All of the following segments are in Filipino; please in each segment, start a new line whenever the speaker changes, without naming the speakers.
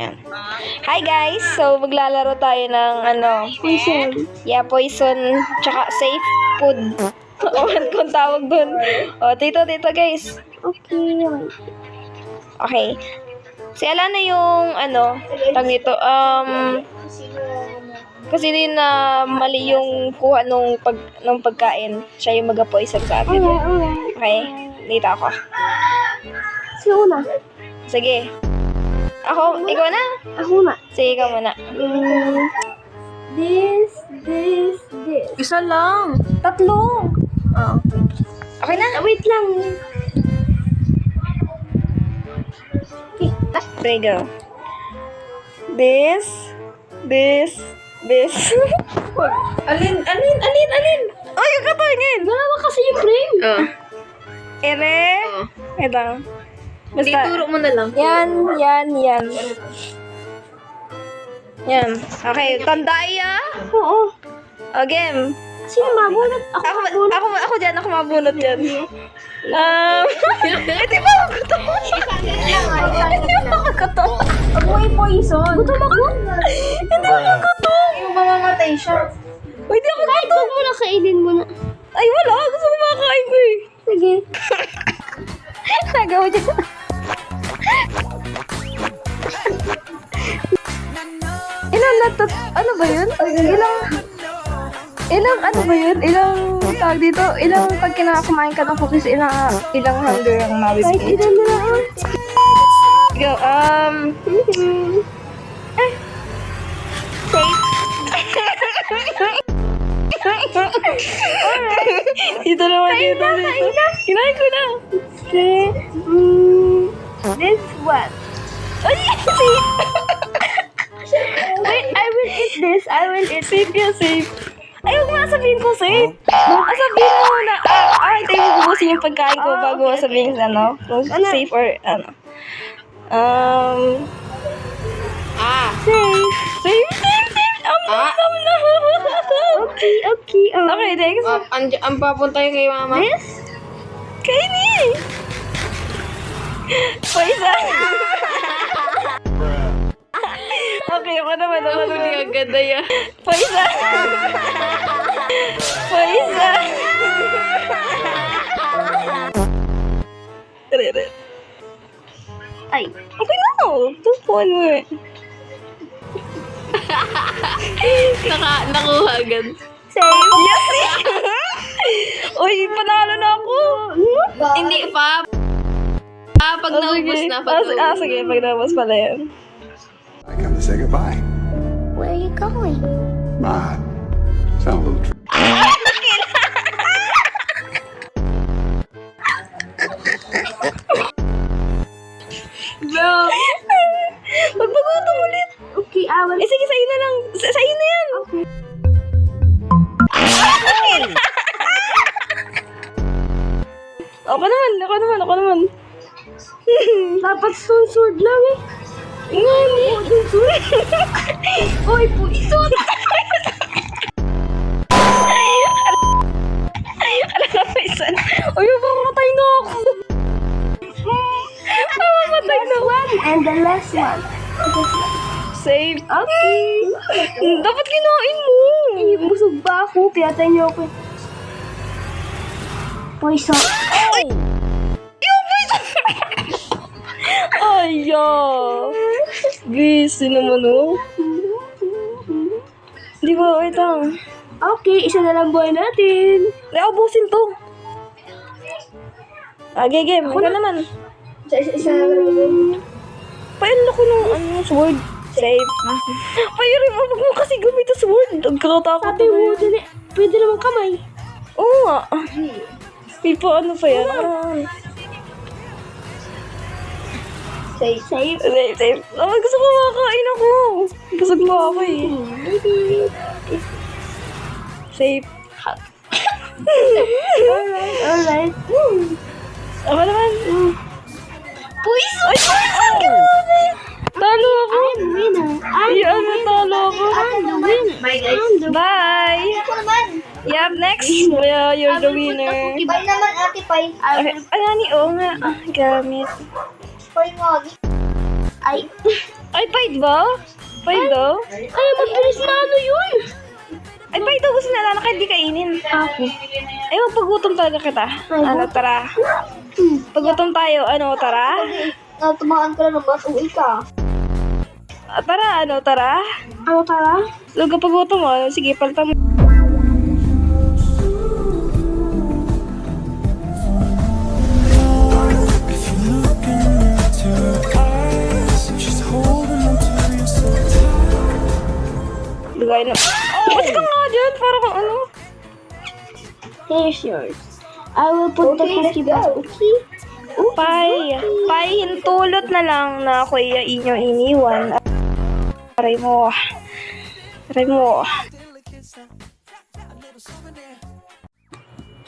Yan. Hi guys! So, maglalaro tayo ng
Poison.
Yeah, poison, tsaka safe food. O, kung tawag dun. O, dito guys.
Okay.
Okay. Si Alana yung, tag nito, kasi din na mali yung kuha nung pagkain. Siya yung mag-poison sa atin.
Alright.
Okay, dito ako.
Sino una?
Sige. Ikaw na?
Ako na.
Sige, ikaw muna.
This.
Isa lang.
Tatlo.
Oh. Okay na?
Wait lang.
There you go. This. Alin? Ay, yung katangin!
Dalawa kasi yung frame.
Oh. Ere. Ito. Basta.
Ituro mo na lang.
Yan. Yan. Okay, tandai
Oo.
O, game.
Sino mabunot?
Ako dyan, ako mabunot dyan. Hindi ba ako gutom? Hindi ba ako gutom?
Huwag mo i-poison. Gutom ako.
Hindi ba ako gutom?
Yung mamamatay siya.
Hindi ako
Kahit
gutom.
huwag mo na kainin mo na.
Ay, wala. Gusto ko makakain ko eh.
Sige.
Nagawa dyan. Ano ba yun? Ilang tawag dito? Ilang pag kinakakumain ka ng cookies, ilang hunger ang mabibigay?
Kahit ilan na lang.
Go, dito naman, dito. Kinain ko na.
This one.
Ay, safe.
Wait, I will eat this.
Safe yan, safe. Ay, huwag mo sabihin ko safe. Sabihin mo na, tayo mabubusin yung pagkain ko bago sabihin kung safe or
Safe.
Safe.
Okay.
Okay, next.
Ang papunta yung kay mama.
This?
Kainin. Poison. Okay, ako naman.
Ang ganda yan.
Poison.
Ay.
Okay na. Tupuan mo eh.
Nakuha agad.
Safe.
Yes! Uy, panalo na ako.
Hindi pa. Pag naubos na.
Sige, pag naubos pala yan.
I come to say goodbye.
Where are you going?
Bye. Sound a little
Bro! Magbagutom ulit.
Okay, I will.
Sige, sa'yo na lang. Sa'yo na yan.
Okay.
Ako naman.
Dapat sword lang eh.
Ngani.
Oy, poison.
Alam na, Poison. Uy, mamamatay na ako. Mamamatay na ako.
And the last one.
Save.
Okay.
Dapat kinain mo.
Eh, busog ba ako? Pinatay niyo ako. Poison.
Ay, busy naman, oh. Di ba, wait lang.
Okay, isa na lang buhay natin.
Naubusin to. Game. Ikaw naman.
Isa na lang.
Paano ko ng sword? Save. Paano mo mo kasi gamit ang sword. Nagkakatakot
Sabi mo, dali. Pwede naman kamay.
Oo nga. Pipo, ano pa yan?
Safe.
Save. Gusto ko makakain ako. Busog mo ako eh. Save.
Alright.
Ako naman.
Poison!
Ay, poison! Grabe! Talo ako.
I'm the winner.
Talo ako.
I'm the winner.
Bye, guys.
Bye!
Ako naman.
Yep, next. Well, you're the winner.
Bye naman, Ate Pai.
Ay, nga. Gamit.
Pai nga.
Ay.
Ay, paid ba? Paid daw?
Ay, mabilis na ano yun?
Ay, paid daw gusto na lang kahit di kainin.
Ako.
Ay, magpagutom talaga kita. Ano, tara. Pagutom tayo, ano, tara?
Natumaan ka na naman, uwi ka.
Tara, ano, tara?
Ano tara?
Lugo pagutom mo. Sige, palitan mo. Lugay na. Ba't ka nga dyan? Parang ano?
Here's yours. I will put the cookie back. Okay?
Pay. Pay, hintulot na lang na kuya inyo iniwan. Aray mo. Aray mo.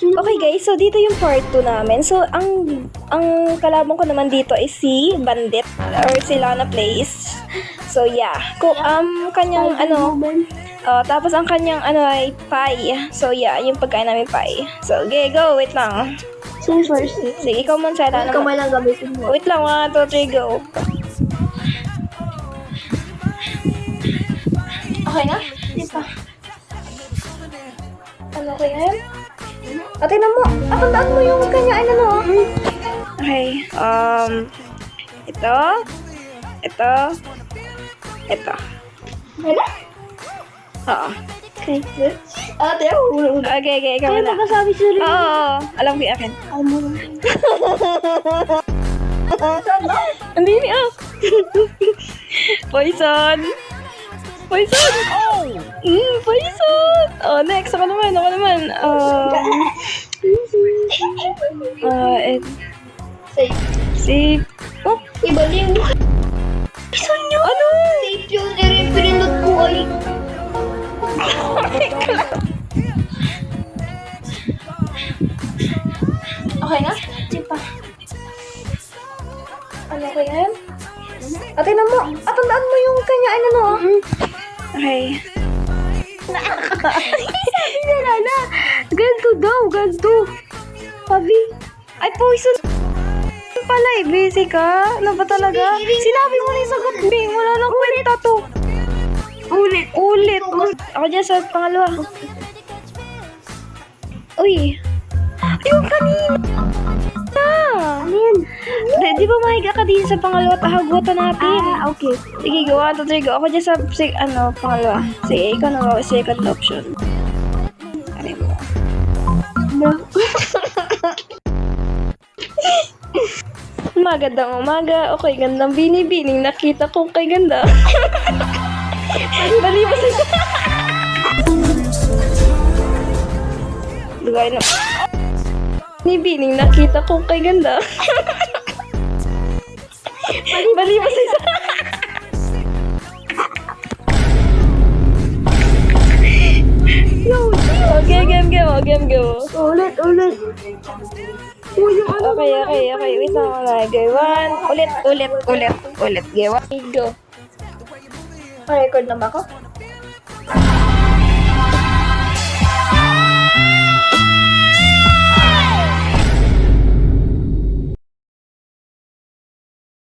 Okay guys, so dito yung part 2 namin. So, ang kalabang ko naman dito is si Bandit or si Lana Place. So, yeah. Kanyang tapos ang kanyang ay pie. So, yeah, yung pagkain namin pie. So, okay, go. Wait lang.
Sino first?
Sige, ikaw muna sa Lana.
Kamay lang gamitin mo.
Wait lang, 1, 2, 3, go. Okay na? Di pa. Ano ko yan? Ate na mo. Tandaan mo yung kanya, ano. Okay. Ito.
Wala?
Oo.
Okay. Ate, ako.
Okay, ikaw
Kaya
na.
magkasabi sa rin.
Oo. Alam ko yung akin.
Alam mo
Hindi ni Poison. Poison. Poison. Oh, next. Ako naman.
Safe.
Si... Oh,
Ibaliw.
poison nyo. Ano?
Safe yun. Pinindot ko ay.
Okay na? Di pa. Ano ko yan? Ate na mo. Tandaan mo yung kanya, ano. Okay.
Sabi na Lana. Ganto daw. Ganto. Pabi.
Ay, poison pala eh. Busy ka? Ano ba talaga? Sinabi mo na yung sagot, B. Wala nang kwenta to. Ulit. Ako dyan sa pangalawa. Uy. Yung kanina.
Ano yan?
Di ba mahiga ka din sa pangalawa? Tahagutan natin.
Okay.
Sige, go. 1, 2, 3, go. Ako dyan sa, pangalawa. Sige, ikaw na second option. Ano mo?
No.
Magandang umaga. Okay, gandang binibining. Nakita ko kay ganda. Bali mo sa... Lugay na... Binibining. Nakita ko kay ganda. Bali mo sa... Okay, game.
Ulit.
Okay. Wait lang wala. Okay, 1. Ulit. Game 1. Go.
Record na ba ako?